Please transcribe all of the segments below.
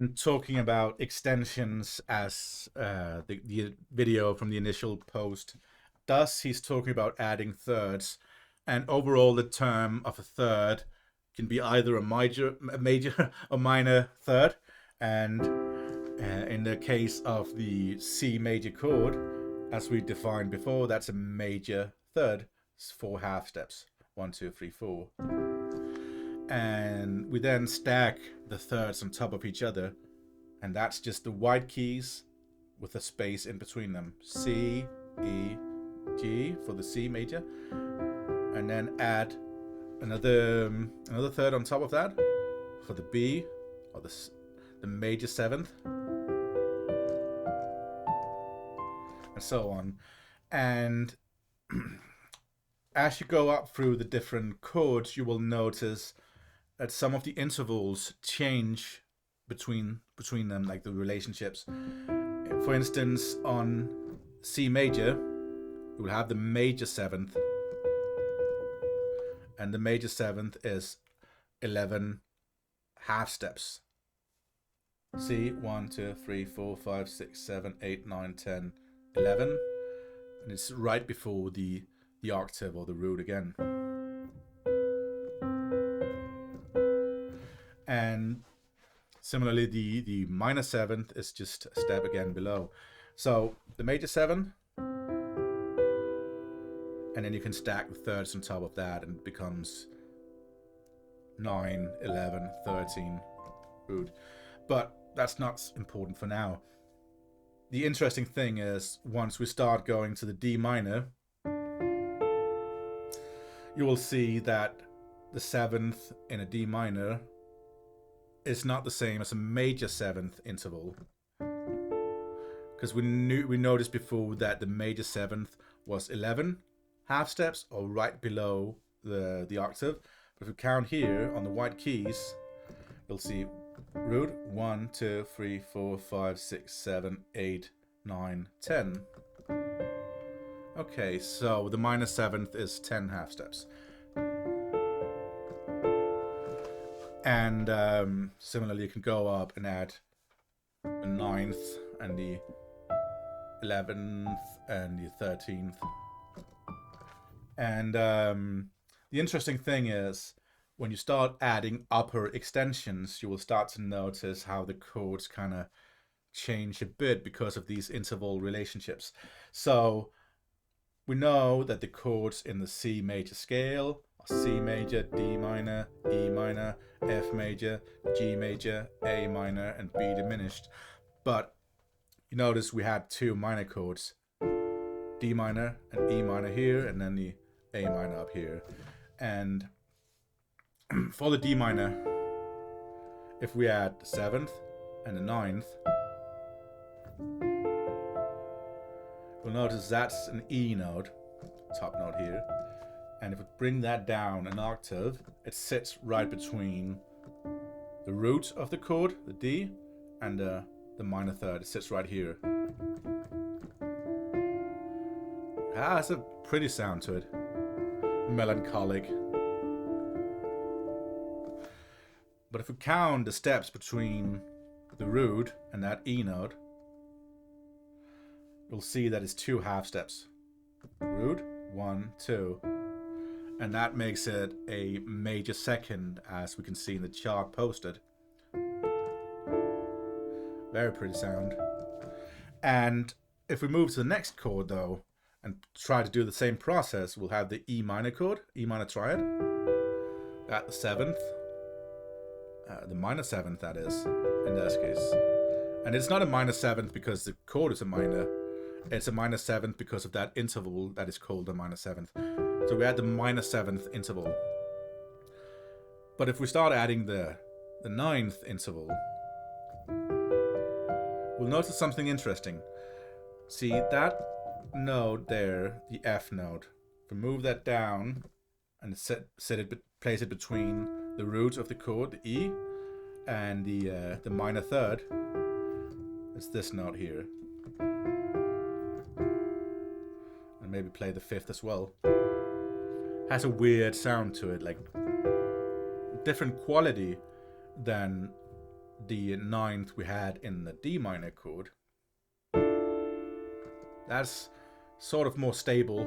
talking about extensions as the video from the initial post. Thus, he's talking about adding thirds, and overall, the term of a third can be either a major or minor third, and in the case of the C major chord, as we defined before, that's a major third. It's 4 half steps: 1, 2, 3, 4, and we then stack the thirds on top of each other, and that's just the white keys with a space in between them: C, E, G for the C major, and then add another third on top of that for the B, or the major seventh, and so on. And as you go up through the different chords, you will notice that some of the intervals change between them, like the relationships. For instance, on C major, you will have the major seventh, and the major seventh is 11 half steps. C, 1, 2, 3, 4, 5, 6, 7, 8, 9, 10, 11, and it's right before the octave or the root again. And similarly, the minor seventh is just a step again below. So the major seven, and then you can stack the thirds on top of that, and it becomes 9, 11, 13 root. But that's not important for now. The interesting thing is, once we start going to the D minor, you will see that the seventh in a D minor is not the same as a major seventh interval, because we noticed before that the major seventh was 11 half steps, or right below the octave. But if we count here on the white keys, you'll see root 1, 2, 3, 4, 5, 6, 7, 8, 9, 10. Okay, so the minor seventh is 10 half steps. And similarly, you can go up and add the 9th and the 11th and the 13th. And the interesting thing is, when you start adding upper extensions, you will start to notice how the chords kind of change a bit because of these interval relationships. So we know that the chords in the C major scale are C major, D minor, E minor, F major, G major, A minor, and B diminished. But you notice we had 2 minor chords, D minor and E minor here, and then the A minor up here. And for the D minor, if we add the 7th and the 9th, we'll notice that's an E note, top note here. And if we bring that down an octave, it sits right between the root of the chord, the D, and the minor third. It sits right here. It has a pretty sound to it. Melancholic. But if we count the steps between the root and that E note, you'll see that it's 2 half steps. Root, 1, 2. And that makes it a major second, as we can see in the chart posted. Very pretty sound. And if we move to the next chord though, and try to do the same process, we'll have the E minor chord, E minor triad, at the 7th, the minor 7th that is, in this case. And it's not a minor 7th because the chord is a minor, it's a minor 7th because of that interval that is called a minor 7th. So we add the minor 7th interval. But if we start adding the 9th interval, we'll notice something interesting. See that note there, the F note. If we move that down and place it between the root of the chord, the E, and the minor third, it's this note here. And maybe play the 5th as well. Has a weird sound to it, like different quality than the ninth we had in the D minor chord. That's sort of more stable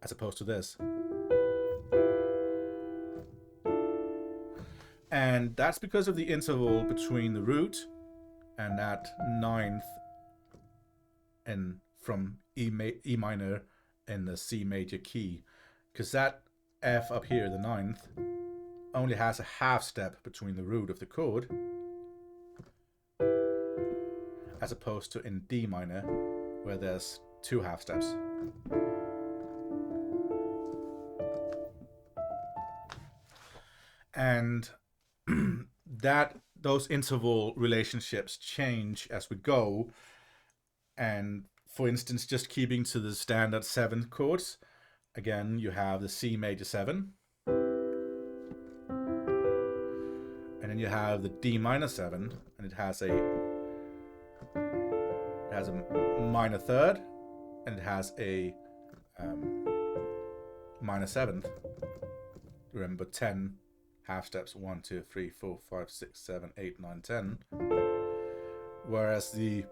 as opposed to this. And that's because of the interval between the root and that ninth and from E minor in the C major key. Because that F up here, the ninth, only has a half step between the root of the chord, as opposed to in D minor, where there's 2 half steps. And those interval relationships change as we go. And for instance, just keeping to the standard 7 chords, again, you have the C major 7, and then you have the D minor 7, and it has a minor third, and it has a minor 7th. Remember, 10 half steps, 1, 2, 3, 4, 5, 6, 7, 8, 9, 10. Whereas the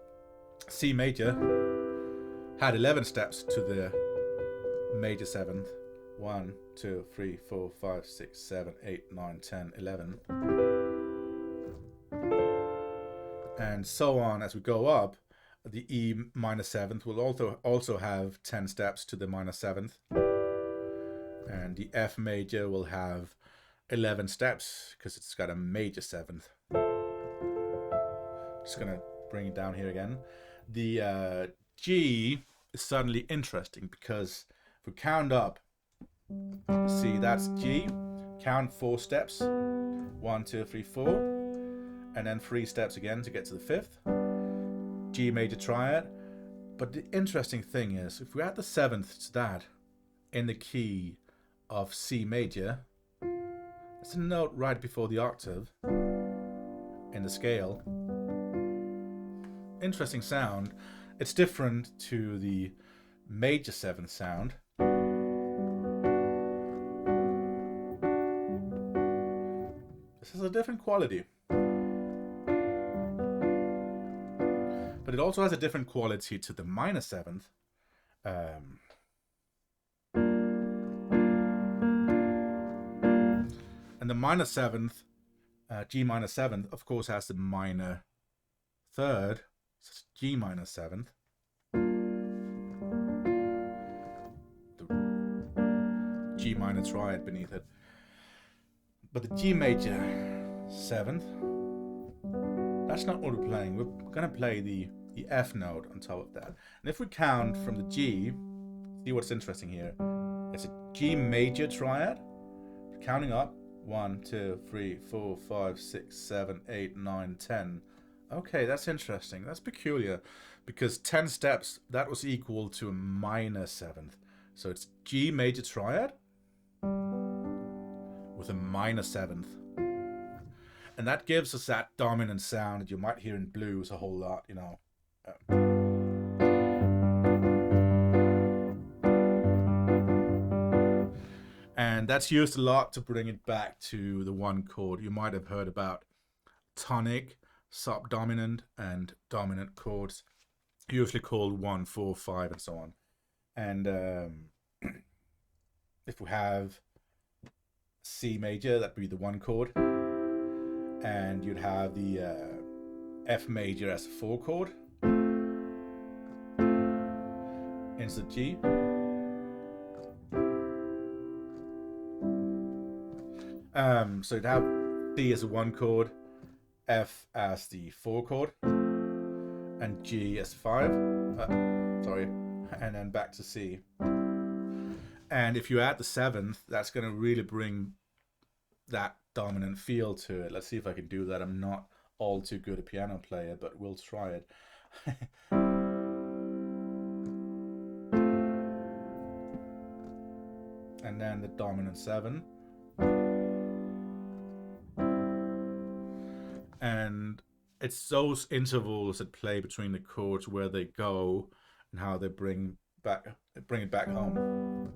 C major had 11 steps to the major 7th. 1, 2, 3, 4, 5, 6, 7, 8, 9, 10, 11. And so on as we go up. The E minor 7th will also have 10 steps to the minor 7th. And the F major will have 11 steps because it's got a major 7th. Just gonna bring it down here again. The G is suddenly interesting because if we count up, see, that's G, count 4 steps, 1, 2, 3, 4, and then 3 steps again to get to the 5th, G major triad. But the interesting thing is, if we add the 7th to that in the key of C major, it's a note right before the octave in the scale. Interesting sound. It's different to the major 7th sound. This is a different quality. But it also has a different quality to the minor 7th. And the minor 7th, G minor 7th, of course, has the minor third. So it's G minor 7th. The G minor triad beneath it. But the G major 7th, that's not what we're playing. We're going to play the F note on top of that. And if we count from the G, see what's interesting here. It's a G major triad. Counting up, 1, 2, 3, 4, 5, 6, 7, 8, 9, 10. Okay, that's interesting. That's peculiar because 10 steps, that was equal to a minor 7th. So it's G major triad with a minor 7th. And that gives us that dominant sound that you might hear in blues a whole lot, you know. And that's used a lot to bring it back to the one chord. You might have heard about tonic, subdominant, and dominant chords, usually called 1, 4, 5, and so on. And if we have C major, that'd be the one chord, and you'd have the F major as a 4 chord, into G, so you'd have C as a 1 chord, F as the 4 chord, and G as 5. Sorry, and then back to C. And if you add the 7th, that's going to really bring that dominant feel to it. Let's see if I can do that. I'm not all too good a piano player, but we'll try it. And then the dominant 7. And it's those intervals that play between the chords where they go and how they bring it back home.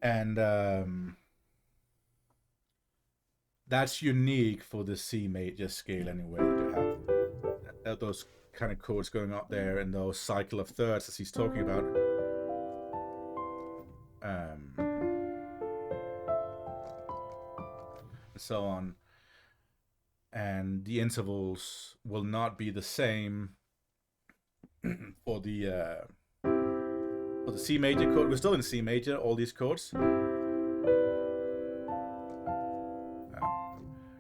And that's unique for the C major scale anyway, to have those kind of chords going up there and those cycle of thirds as he's talking about. So on. And the intervals will not be the same for the C major chord. We're still in C major, all these chords.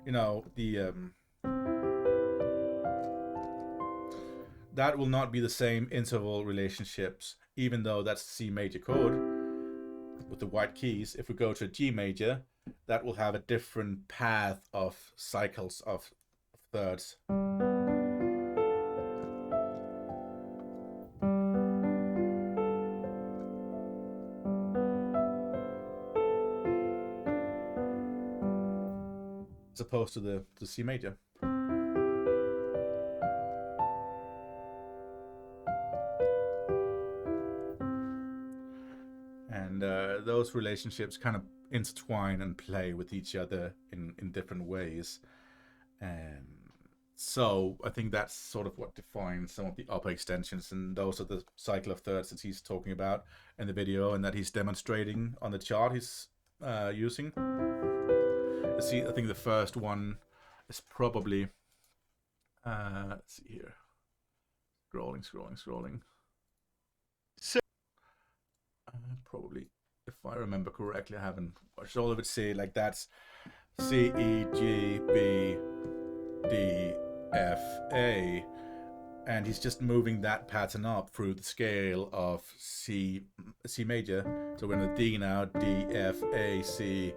You know, that will not be the same interval relationships, even though that's the C major chord with the white keys. If we go to a G major, that will have a different path of cycles of thirds. As opposed to the C major. And those relationships kind of intertwine and play with each other in different ways. And so I think that's sort of what defines some of the upper extensions, and those are the cycle of thirds that he's talking about in the video and that he's demonstrating on the chart he's using. Let's see, I think the first one is probably, let's see here, scrolling. So, probably, if I remember correctly, I haven't watched all of it. See, like that's C, E, G, B, D, F, A, and he's just moving that pattern up through the scale of C major. So we're in a D now, D, F, A, C,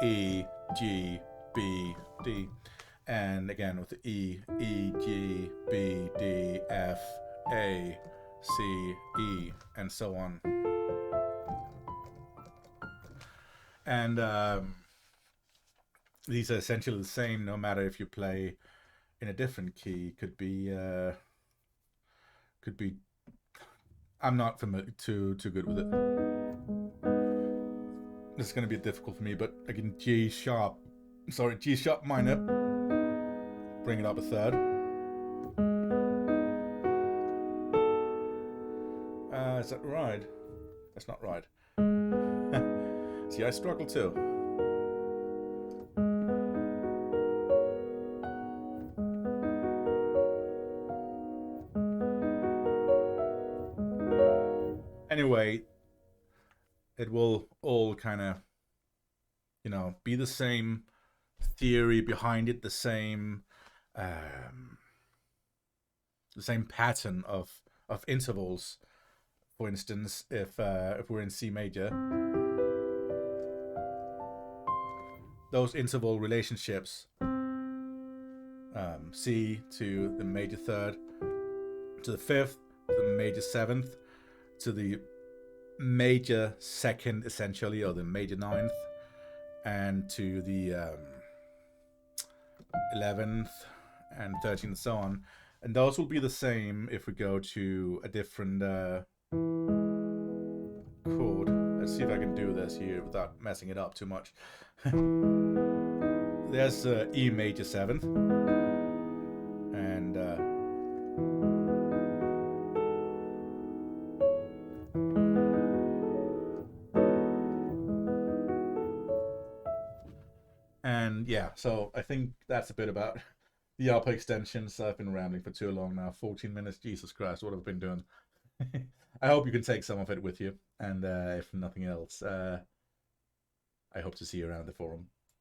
E, G, B, D, and again with the E, E, G, B, D, F, A, C, E, and so on. And these are essentially the same no matter if you play in a different key. Could be I'm not familiar too good with it. This is going to be difficult for me, but again, G sharp minor, bring it up a third. Is that right? That's not right. See, I struggle too. Anyway, it will all kind of, you know, be the same theory behind it, the same pattern of intervals. For instance, if we're in C major, those interval relationships, C to the major third, to the fifth, to the major seventh, to the major second, essentially, or the major ninth, and to the 11th and 13th and so on. And those will be the same if we go to a different chord. Let's see if I can do this here without messing it up too much. There's E major 7th, and yeah, so I think that's a bit about the upper extensions. I've been rambling for too long now. 14 minutes, Jesus Christ, what have I been doing? I hope you can take some of it with you, and if nothing else, I hope to see you around the forum.